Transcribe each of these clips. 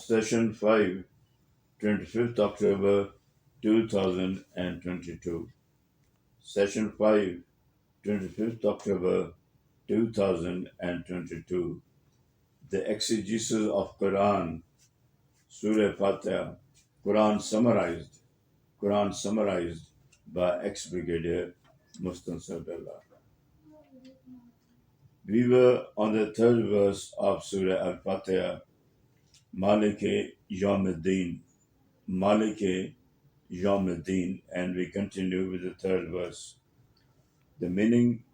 Session 5, 25th October 2022. Session 5, 25th October 2022. The exegesis of Quran, Surah Fatiha, Quran summarized by ex-brigadier Mustafa Billah. We were on the third verse of Surah Al-Fatiha, Malike Yawmiddin, Malike Yawmiddin, and we continue with the third verse. The meaning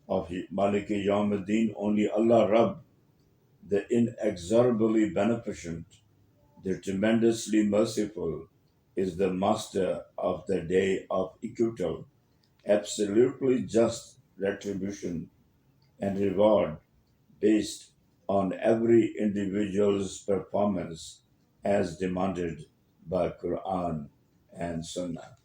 of Maliki Yawmiddin, only Allah Rabb, the inexorably beneficent, the tremendously merciful, is the master of the day of equitable, absolutely just retribution and reward based on every individual's performance as demanded by Quran and Sunnah.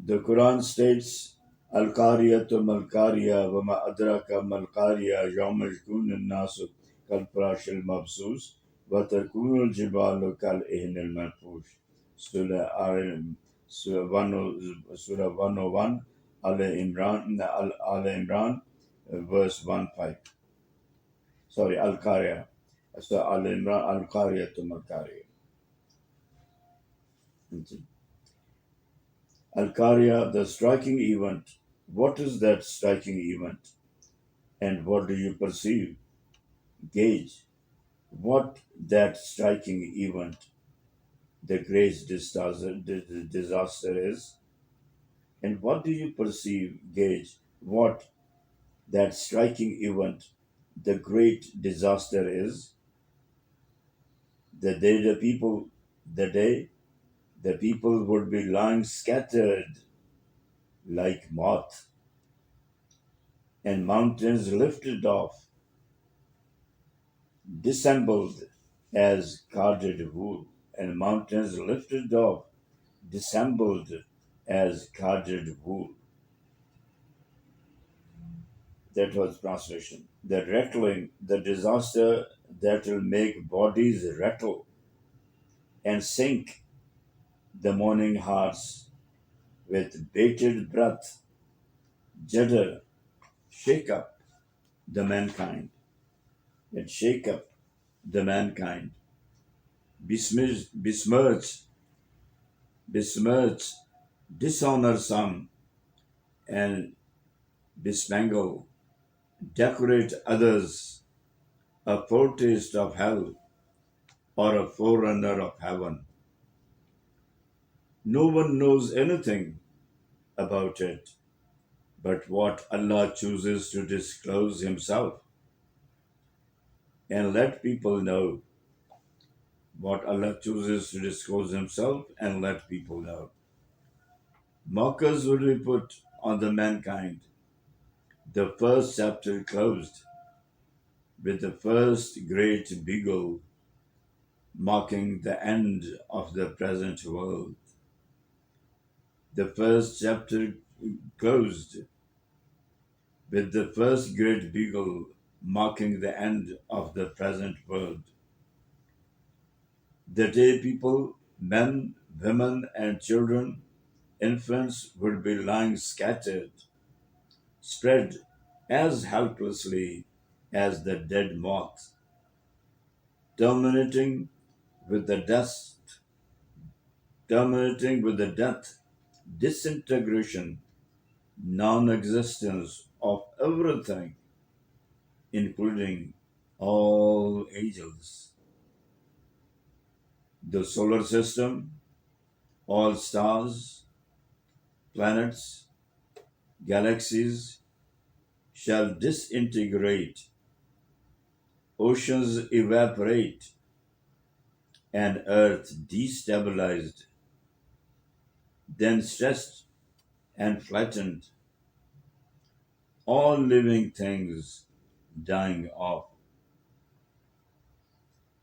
The Quran states, Al-Qariyatu mal-Qariya wa ma adraka mal-Qariya yawma yakunu an-nasu kal-farashil mabsus wa takunu al-jibalu kal-ihn al-manfush. Surah 101, Al-Imran, verse 1-5. Sorry, Al-Qariya. So Al-Imran, Al-Qariyatu mal-Qariya. Al-Qariya, the striking event. What is that striking event? And what do you perceive? Gauge what that striking event, the great disaster is. And what do you perceive? Gauge what that striking event, the great disaster is. The day the people would be lying scattered like moth, and mountains lifted off, dissembled as carded wool, and mountains lifted off, dissembled as carded wool. That was translation. The rattling, the disaster that will make bodies rattle and sink the mourning hearts with bated breath, judder, shake up the mankind, and shake up the mankind, besmirch, dishonor some, and bespangle, decorate others, a foretaste of hell or a forerunner of heaven. No one knows anything about it but what Allah chooses to disclose Himself, and let people know what Allah chooses to disclose Himself and let people know. Mockers will be put on the mankind. The first chapter closed with the first great beagle marking the end of the present world. The first chapter closed with the first great beagle marking the end of the present world. The day people, men, women, and children, infants would be lying scattered, spread as helplessly as the dead moth, terminating with the death, disintegration, non-existence of everything, including all angels, the solar system, all stars, planets, galaxies shall disintegrate, oceans evaporate, and earth destabilized, then stressed and flattened, all living things dying off.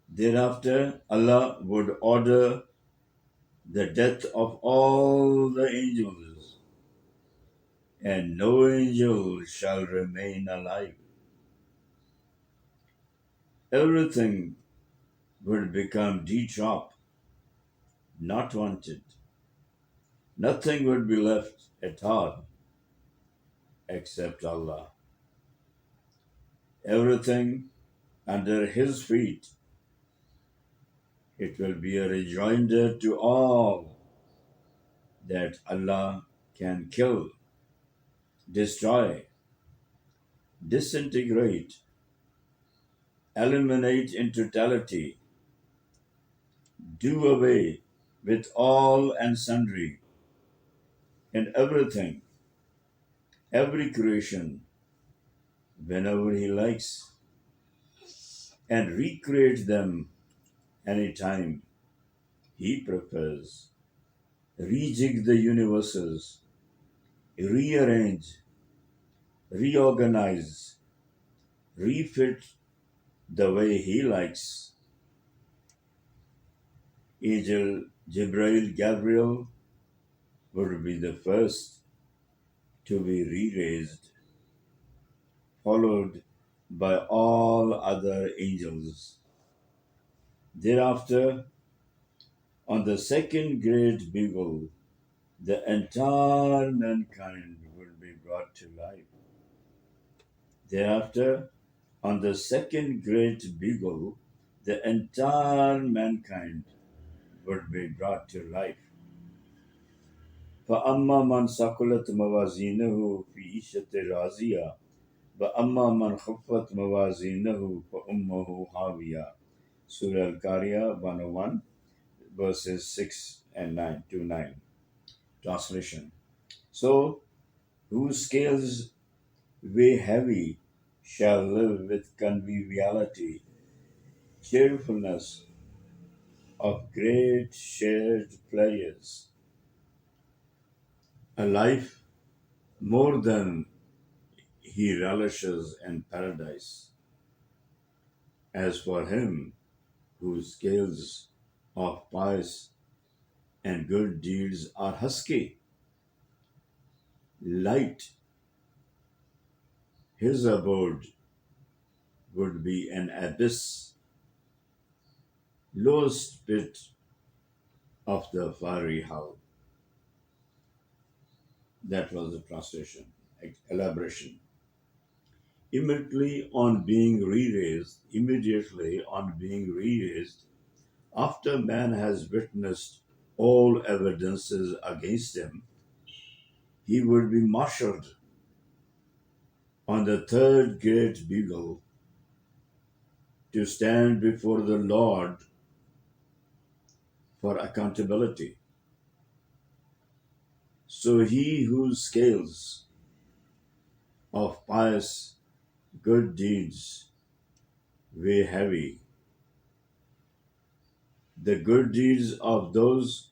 Thereafter, Allah would order the death of all the angels, and no angel shall remain alive. Everything would become de trop, not wanted. Nothing would be left at all except Allah. Everything under His feet. It will be a rejoinder to all that Allah can kill, destroy, disintegrate, eliminate in totality, do away with all and sundry and everything, every creation, whenever He likes, and recreate them anytime He prefers, rejig the universes, rearrange, reorganize, refit the way He likes. Angel Jibril Gabriel would be the first to be re-raised, followed by all other angels. Thereafter, on the second great bugle, the entire mankind will be brought to life. Thereafter, on the second great bugle, the entire mankind would be brought to life. فَأَمَّا مَنْ ثَقُلَتْ مَوَازِينُهُ فِي عِيشَةٍ رَاضِيَةٍ وَأَمَّا مَنْ خَفَّتْ مَوَازِينُهُ فَأُمُّهُ هَاوِيَةٌ. Surah Al-Qari'ah 101, verses 6 and 9 to 9. Translation. So, whose scales weigh heavy shall live with conviviality, cheerfulness of great shared pleasures, a life more than he relishes in paradise. As for him whose scales of pious and good deeds are husky, light, his abode would be an abyss, lowest pit of the fiery hell. That was the translation, elaboration. Immediately on being re-raised, after man has witnessed all evidences against him, he would be marshaled on the third great bugle to stand before the Lord for accountability. So he whose scales of pious good deeds weigh heavy, the good deeds of those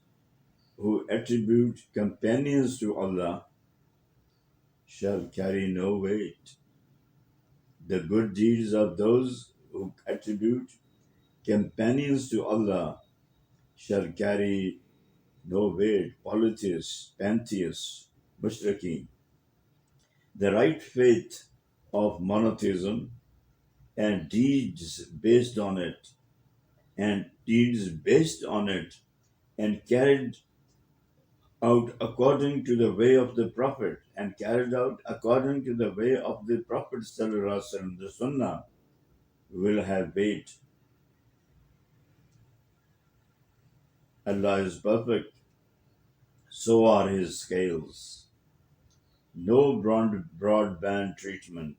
who attribute companions to Allah shall carry no weight. The good deeds of those who attribute companions to Allah shall carry no weight. Polytheists, pantheists, mushrikeen. The right faith of monotheism and deeds based on it, and carried out according to the way of the Prophet, Sallallahu Alaihi Wasallam, the Sunnah, will have weight. Allah is perfect, so are His scales. No broadband treatment,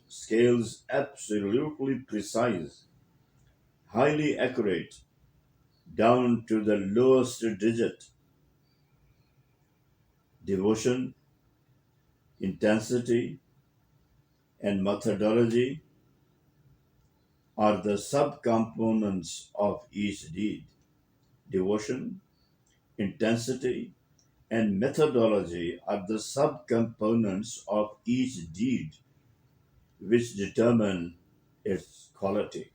scales absolutely precise, highly accurate, down to the lowest digit. Devotion, intensity, and methodology are the subcomponents of each deed. Devotion, intensity, and methodology are the subcomponents of each deed which determine its quality.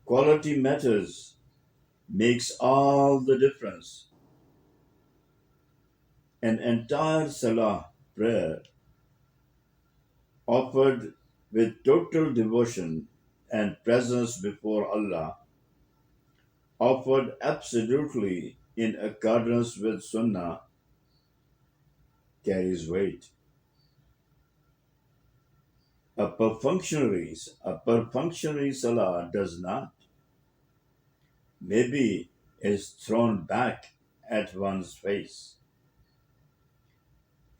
Quality matters, makes all the difference. An entire salah prayer offered with total devotion and presence before Allah, offered absolutely in accordance with Sunnah, carries weight. A perfunctory salah does not. Maybe is thrown back at one's face.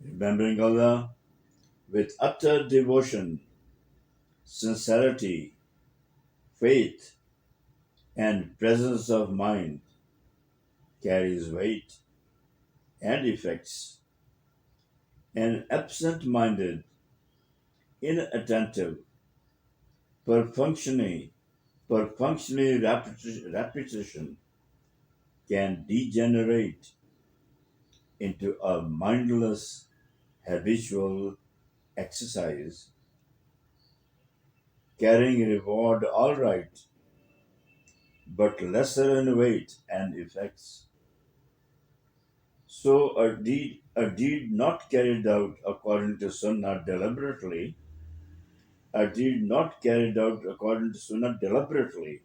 Remembering Allah with utter devotion, sincerity, faith, and presence of mind carries weight and effects. An absent minded, inattentive, perfunctory, perfunctory repetition can degenerate into a mindless, habitual exercise, carrying reward all right, but lesser in weight and effects. So a deed not carried out according to Sunnah deliberately, a deed not carried out according to Sunnah deliberately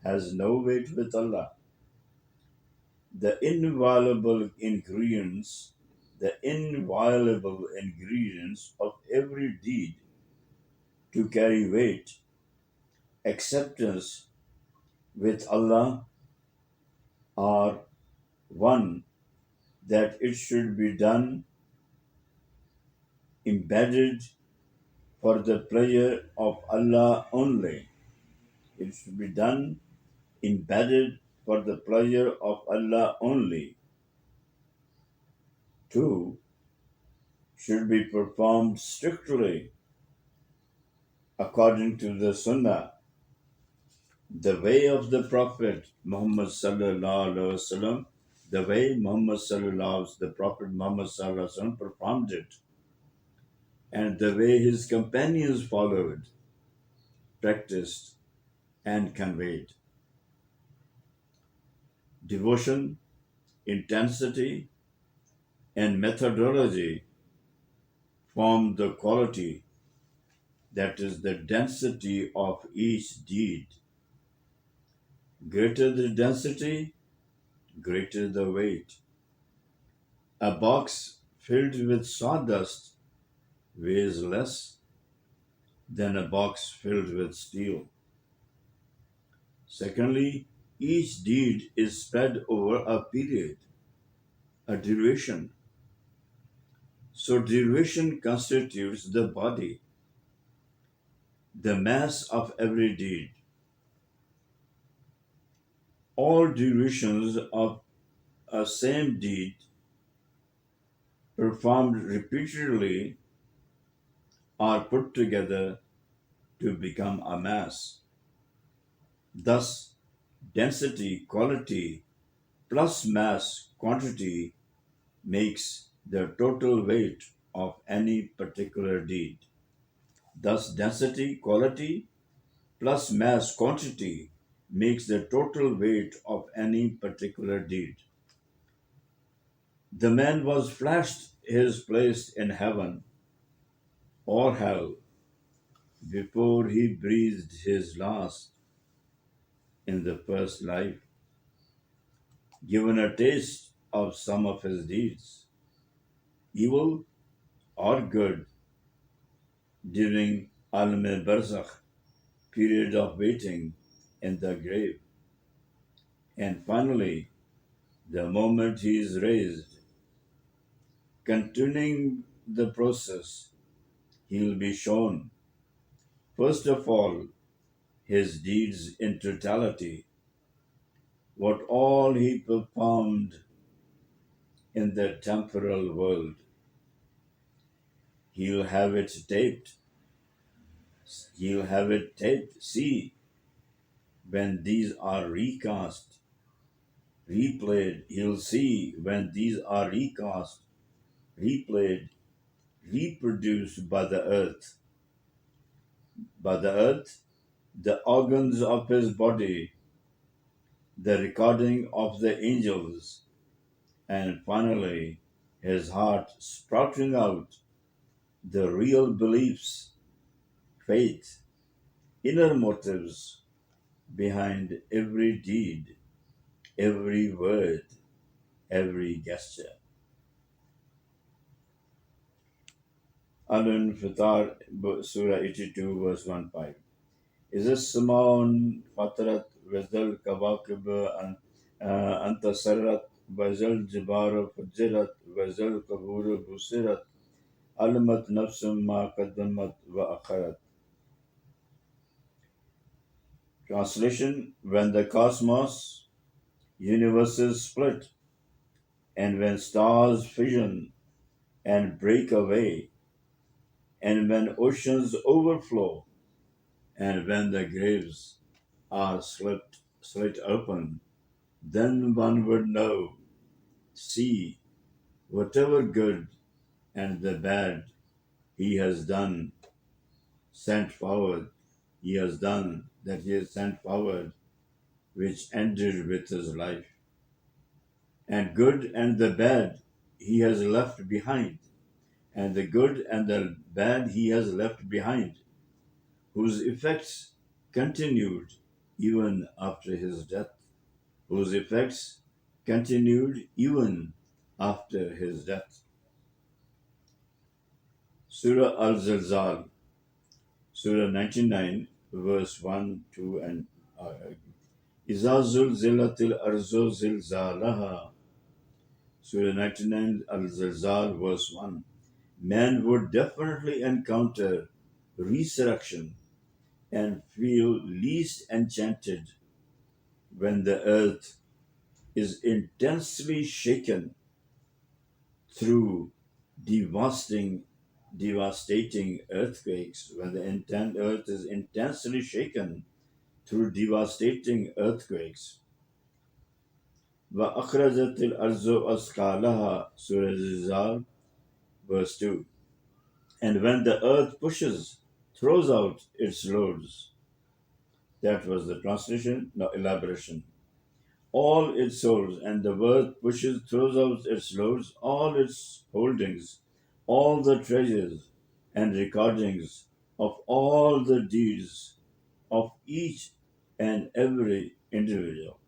has no weight with Allah. The inviolable ingredients of every deed to carry weight, acceptance with Allah are one, that it should be done embedded for the pleasure of Allah only. It should be done embedded for the pleasure of Allah only. Two, should be performed strictly according to the Sunnah, the way of the Prophet Muhammad sallallahu alaihi wasallam, the way the Prophet Muhammad sallallahu alaihi wasallam performed it, and the way his companions followed, practiced, and conveyed. Devotion, intensity, and methodology form the quality, that is the density of each deed. Greater the density, greater the weight. A box filled with sawdust weighs less than a box filled with steel. Secondly, each deed is spread over a period, a duration. So duration constitutes the body, the mass of every deed. All durations of a same deed performed repeatedly are put together to become a mass. Thus, density, quality, plus mass, quantity makes the total weight of any particular deed. Thus, density, quality, plus mass, quantity makes the total weight of any particular deed. The man was flashed his place in heaven or hell before he breathed his last in the first life, given a taste of some of his deeds, evil or good, during Alam Barzakh, period of waiting in the grave. And finally, the moment he is raised, continuing the process, he will be shown, first of all, his deeds in totality, what all he performed in the temporal world. He'll have it taped. He'll have it taped. See, when these are recast, replayed, he'll see when these are recast, replayed, reproduced by the earth. By the earth, the organs of his body, the recording of the angels, and finally his heart sprouting out the real beliefs faith, inner motives behind every deed, every word, every gesture. Al-Infitar, Surah 82, verse 1-5. إذا السماء انفطرت وإذا الكواكب انتصرت وإذا الجبال فجرت وإذا القبور بصرت علمت نفس ما قدمت وأخرت. Translation: When the cosmos, universes split, and when stars fission and break away, and when oceans overflow, and when the graves are slit open, then one would know, see, whatever good and the bad he has done, sent forward, he has done, that he has sent forward, which ended with his life. And good and the bad he has left behind, and the good and the bad he has left behind, whose effects continued even after his death, whose effects continued even after his death. Surah Al-Zalzal, Surah 99, verse 1, 2, and إِذَا زُلْزِلَتِ الْأَرْضُ زِلْزَالَهَا. Surah 99, Al-Zalzal, verse 1. Man would definitely encounter resurrection and feel least enchanted when the earth is intensely shaken through devastating earthquakes, when the earth is intensely shaken through devastating earthquakes. وَأَخْرَجَتِ الْأَرْضُ أَثْقَالَهَا, Surah Zilzal, verse 2. And when the earth throws out its loads. That was the translation, no elaboration. All its souls, and the earth throws out its loads, all its holdings, all the treasures and recordings of all the deeds of each and every individual.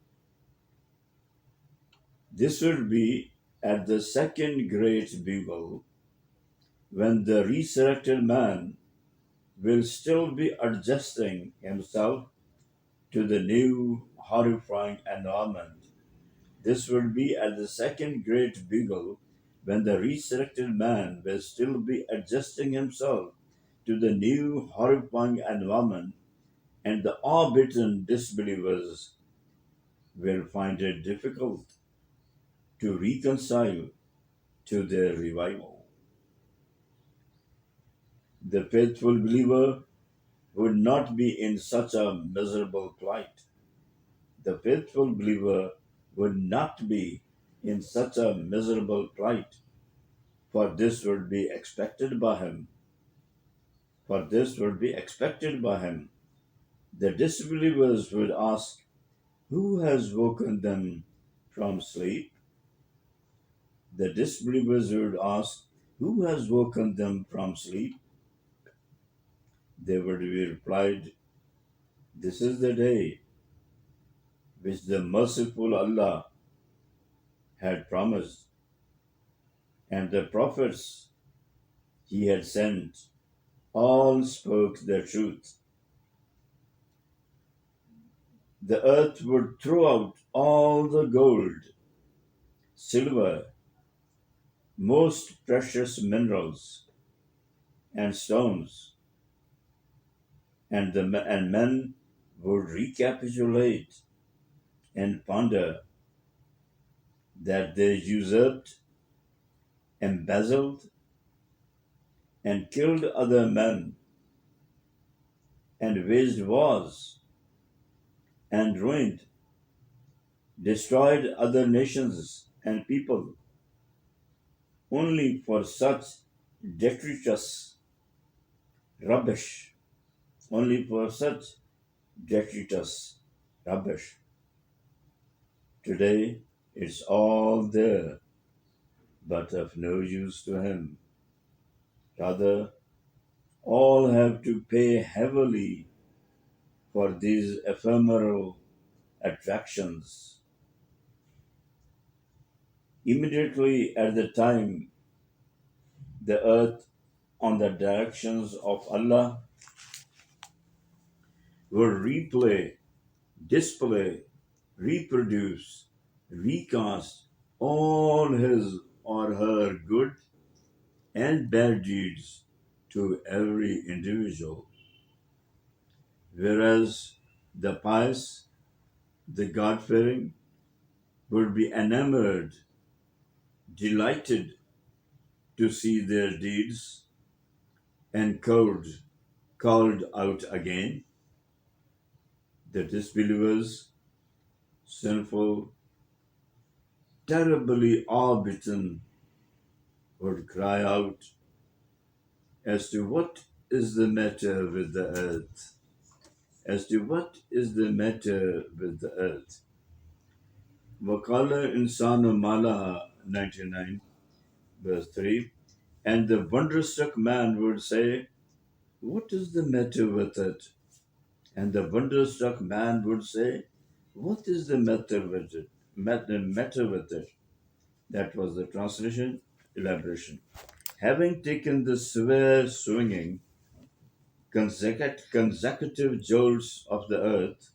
This will be at the second great bugle, when the resurrected man will still be adjusting himself to the new horrifying environment. This will be at the second great bugle, when the resurrected man will still be adjusting himself to the new horrifying environment, and the awe-bitten disbelievers will find it difficult to reconcile to their revival. The faithful believer would not be in such a miserable plight. The faithful believer would not be in such a miserable plight, for this would be expected by him. For this would be expected by him. The disbelievers would ask, who has woken them from sleep? The disbelievers would ask, who has woken them from sleep? They would be replied, this is the day which the merciful Allah had promised, and the prophets he had sent all spoke the truth. The earth would throw out all the gold, silver, most precious minerals, and stones, and men would recapitulate and ponder that they usurped, embezzled, and killed other men, and waged wars, and ruined, destroyed other nations and people, only for such detritus rubbish, only for such detritus rubbish. Today it's all there, but of no use to him. Rather, all have to pay heavily for these ephemeral attractions. Immediately at the time the earth on the directions of Allah will replay, display, reproduce, recast all his or her good and bad deeds to every individual, whereas the pious, the God fearing, would be enamored, delighted to see their deeds and called out again. The disbelievers, sinful, terribly awe-bitten, would cry out as to what is the matter with the earth, as to what is the matter with the earth. Wakala insanu malaha 99 verse 3, and the wonderstruck man would say, what is the matter with it? And the wonderstruck man would say, what is the matter with it? Matter with it. That was the translation, elaboration. Having taken the severe swinging, consecutive jolts of the earth,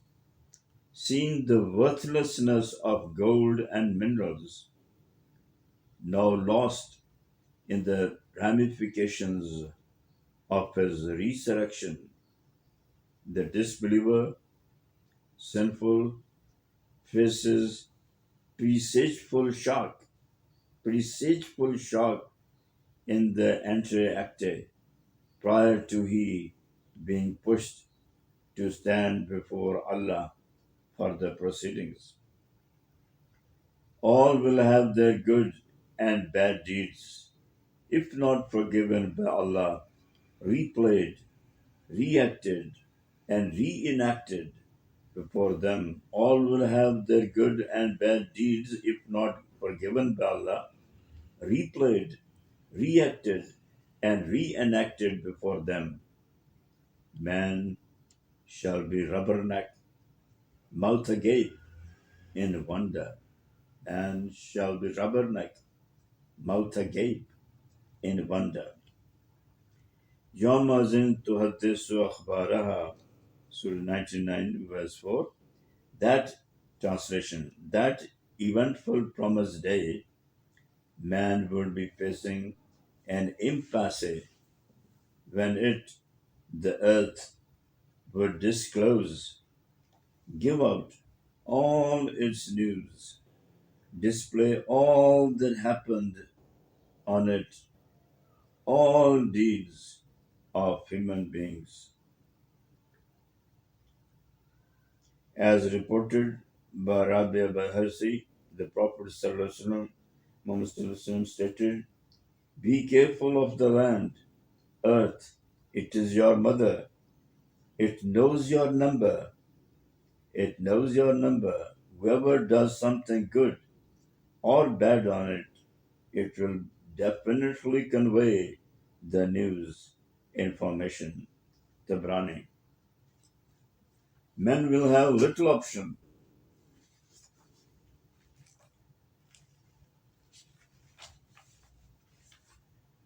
seen the worthlessness of gold and minerals, now lost in the ramifications of his resurrection, the disbeliever, sinful, faces presageful shock in the entr'acte prior to he being pushed to stand before Allah for the proceedings. All will have their good and bad deeds, if not forgiven by Allah, replayed, reacted, and reenacted before them. All will have their good and bad deeds, if not forgiven by Allah, replayed, reacted, and reenacted before them. Man shall be rubbernecked, mouth agape in wonder, and shall be rubbernecked, mouth agape in wonder. يوم تحدث أخبارها, Surah 99, verse 4. That translation, that eventful promised day, man will be facing an impasse when the earth, would disclose, give out all its news, display all that happened on it, all deeds of human beings. As reported by Rabbi Baharsi, the Prophet Muhammad stated, be careful of the land, earth, it is your mother, it knows your number, it knows your number. Whoever does something good or bad on it, it will definitely convey the news, information. Tabrani. Men will have little option.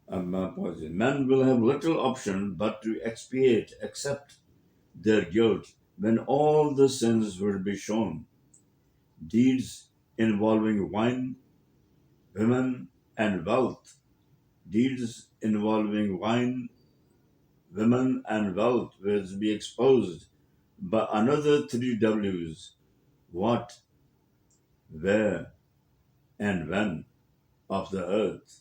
Men will have little option but to expiate, accept their guilt when all the sins will be shown. Deeds involving wine, women, and wealth. Deeds involving wine, women, and wealth will be exposed by another three W's: what, where, and when of the earth.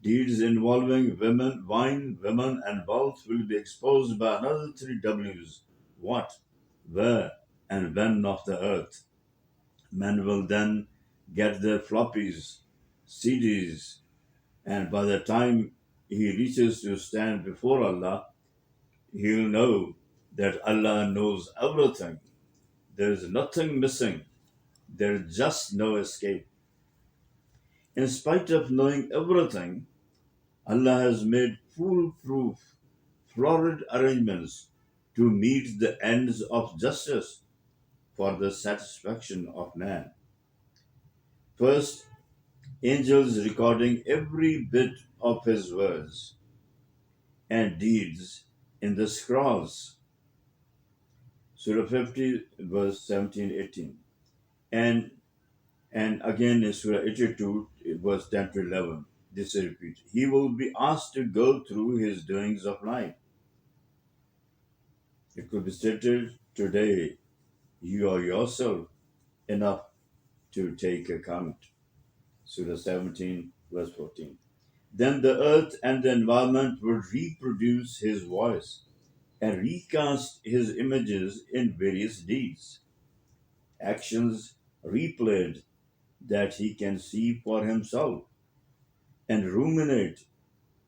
Deeds involving women, wine, women, and wealth will be exposed by another three W's: what, where, and when of the earth. Men will then get their floppies, CDs, and by the time he reaches to stand before Allah, he'll know that Allah knows everything. There is nothing missing. There is just no escape. In spite of knowing everything, Allah has made foolproof florid arrangements to meet the ends of justice for the satisfaction of man. First, angels recording every bit of his words and deeds in the scrolls. Surah 50, verse 17, 18. And and again in Surah 82, verse 10 to 11, this is repeated. He will be asked to go through his doings of life. It could be stated today, you are yourself enough to take account. Surah 17, verse 14. Then the earth and the environment would reproduce his voice and recast his images in various deeds, actions replayed that he can see for himself, and ruminate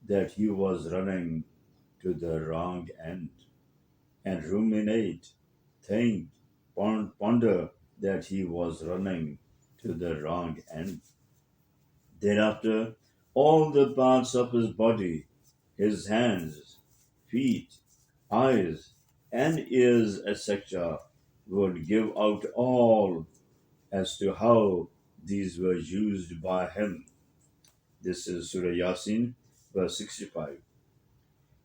that he was running to the wrong end, and ruminate, think, ponder that he was running to the wrong end. Thereafter, all the parts of his body, his hands, feet, eyes, and ears, etc., would give out all as to how these were used by him. This is Surah Yasin, verse 65.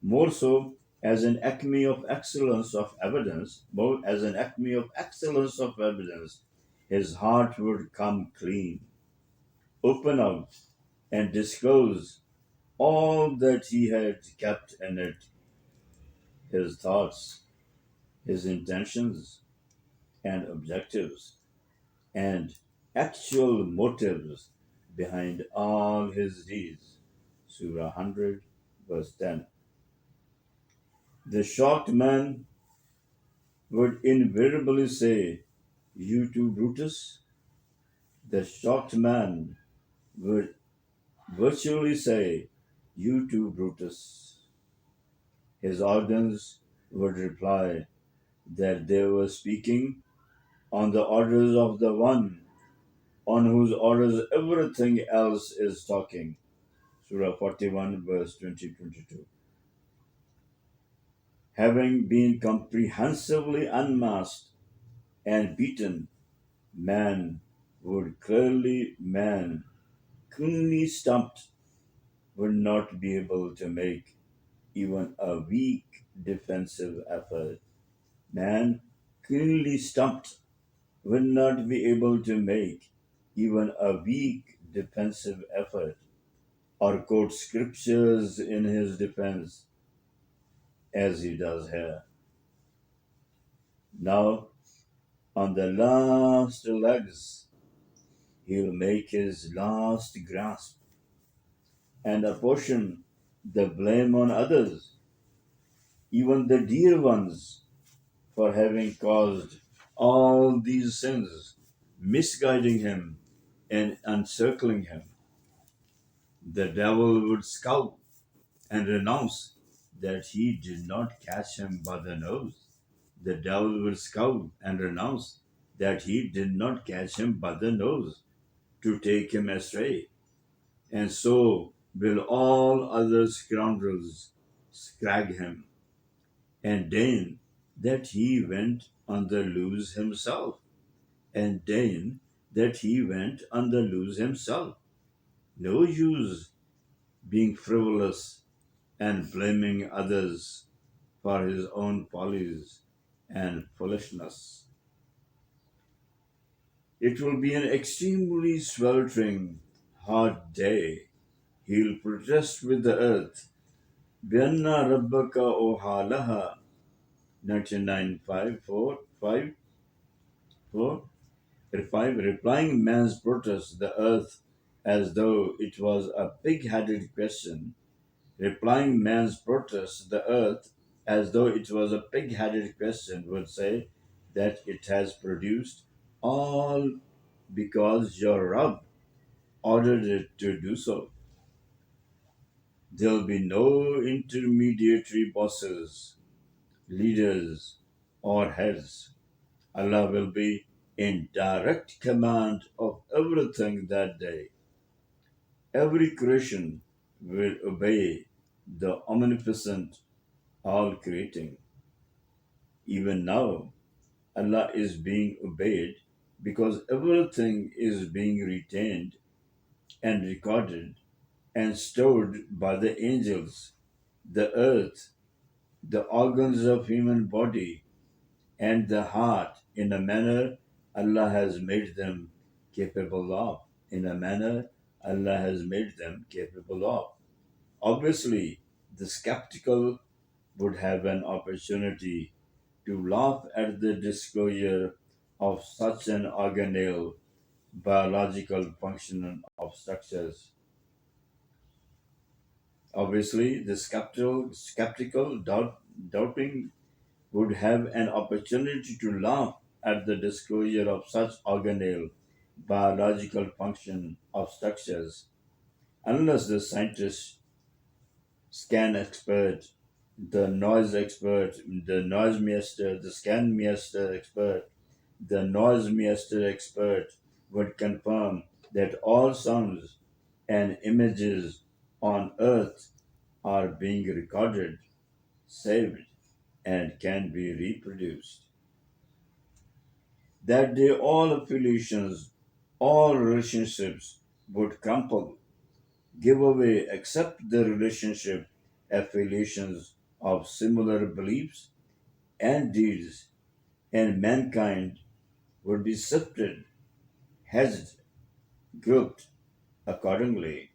More so, as an acme of excellence of evidence, more as an acme of excellence of evidence, his heart would come clean, open out, and disclose all that he had kept in it, his thoughts, his intentions, and objectives, and actual motives behind all his deeds. Surah 100, verse 10. The shocked man would invariably say, "You too, Brutus?" The shocked man would virtually say, "You too, Brutus." His organs would reply that they were speaking on the orders of the one on whose orders everything else is talking. Surah 41, verse 20-22. Having been comprehensively unmasked and beaten, man cleanly stumped, would not be able to make even a weak defensive effort. Man, cleanly stumped, would not be able to make even a weak defensive effort or quote scriptures in his defense as he does here. Now, on the last legs, he'll make his last grasp and apportion the blame on others, even the dear ones, for having caused all these sins, misguiding him and encircling him. The devil would scowl and renounce that he did not catch him by the nose. The devil would scowl and renounce that he did not catch him by the nose to take him astray. And so will all other scoundrels scrag him and deign that he went on the loose himself, and deign that he went on the loose himself. No use being frivolous and blaming others for his own follies and foolishness. It will be an extremely sweltering hot day. He'll protest with the earth. Bianna Rabbaka Ohalaha 99.545 5, replying man's protest, the earth, as though it was a pig-headed question, replying man's protest, the earth, as though it was a pig-headed question, would say that it has produced all because your Rabb ordered it to do so. There'll be no intermediary bosses, leaders, or heads. Allah will be in direct command of everything that day. Every creation will obey the omnipotent all creating. Even now, Allah is being obeyed because everything is being retained and recorded and stored by the angels, the earth, the organs of human body, and the heart in a manner Allah has made them capable of. In a manner Allah has made them capable of. Obviously, the skeptical would have an opportunity to laugh at the disclosure of such an organelle biological function of structures. Obviously, the skeptical doubting would have an opportunity to laugh at the disclosure of such organelle biological function of structures, unless the scientist, scan expert, the noise expert, the noise master, the scan master expert, the noise master expert would confirm that all sounds and images on earth are being recorded, saved, and can be reproduced. That day, all affiliations, all relationships would crumple, give away, except the relationship affiliations of similar beliefs and deeds, and mankind would be sifted, hedged, grouped accordingly.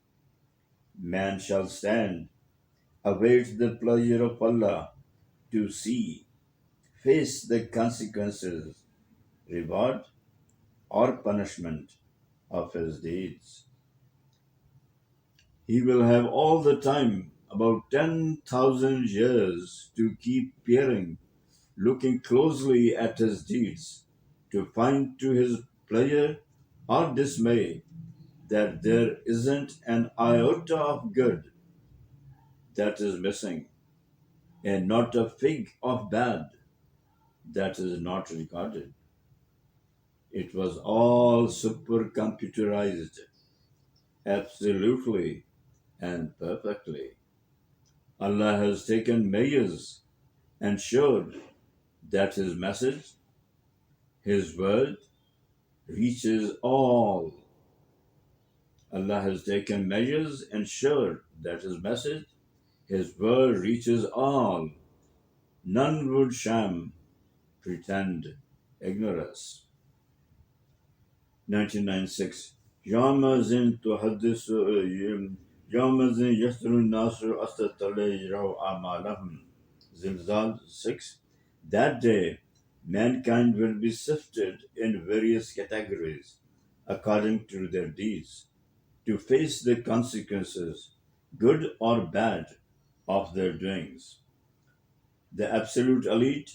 Man shall stand, await the pleasure of Allah to see, face the consequences, reward or punishment of his deeds. He will have all the time, about 10,000 years, to keep peering, looking closely at his deeds, to find to his pleasure or dismay that there isn't an iota of good that is missing, and not a fig of bad that is not recorded. It was all supercomputerized, absolutely and perfectly. Allah has taken measures and showed that His message, His word, reaches all. Allah has taken measures and showed that His message, His word reaches all. None would sham, pretend ignorance. 1996. يوم زين تحدث يوم زين يسر الناس أستطلع يروا أعمالهم. Zilzal 6. That day, mankind will be sifted in various categories according to their deeds, to face the consequences, good or bad, of their doings. The absolute elite,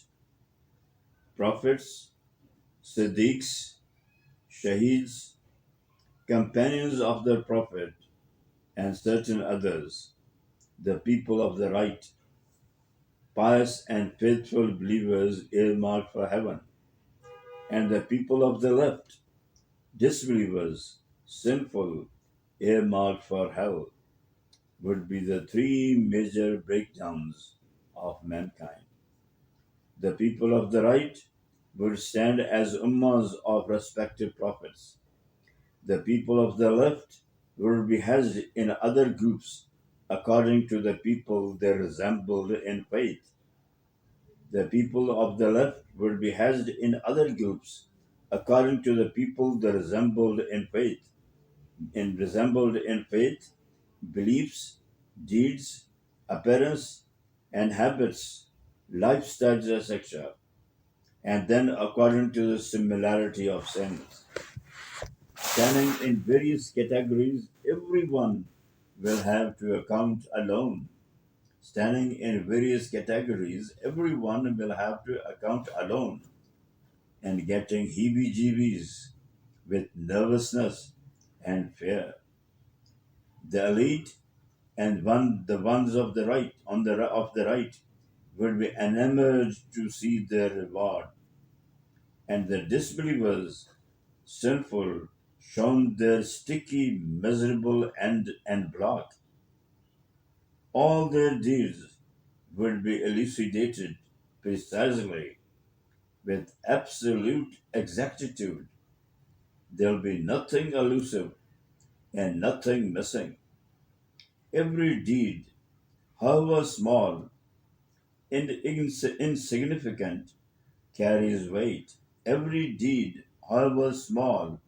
prophets, siddiqs, shaheeds, companions of the prophet, and certain others, the people of the right, pious and faithful believers earmarked for heaven, and the people of the left, disbelievers, sinful, earmarked for hell, would be the three major breakdowns of mankind. The people of the right would stand as ummahs of respective prophets. The people of the left would be hedged in other groups according to the people they resembled in faith. The people of the left would be hedged in other groups according to the people they resembled in faith. In beliefs, deeds, appearance, and habits, lifestyles, etc. And then according to the similarity of sins. Standing in various categories, everyone will have to account alone. Standing in various categories, everyone will have to account alone and getting heebie jeebies with nervousness and fear. The elite and the ones of the right, of the right, will be enamored to see their reward, and the disbelievers, sinful, shown their sticky, miserable end and block. All their deeds will be elucidated precisely with absolute exactitude. There'll be nothing elusive and nothing missing. Every deed, however small and insignificant, carries weight. Every deed, however small,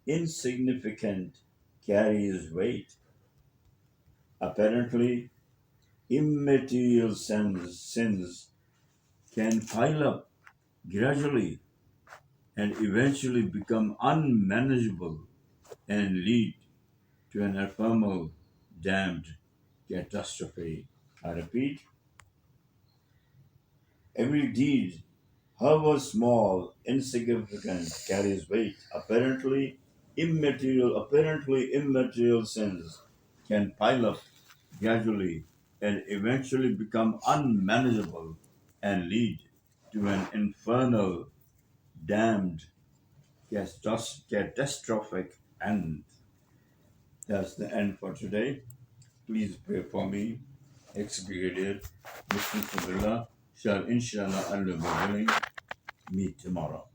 insignificant, carries weight. Apparently, immaterial sins can pile up gradually and eventually become unmanageable and lead to an ephemeral, damned catastrophe. I repeat, every deed, however small, insignificant, carries weight. Apparently immaterial sins can pile up gradually and eventually become unmanageable and lead to an infernal, damned, catastrophic end. That's the end for today. Please pray for me. Ex-Brigadier Mr. Sabilla shall inshallah Allah willing meet tomorrow.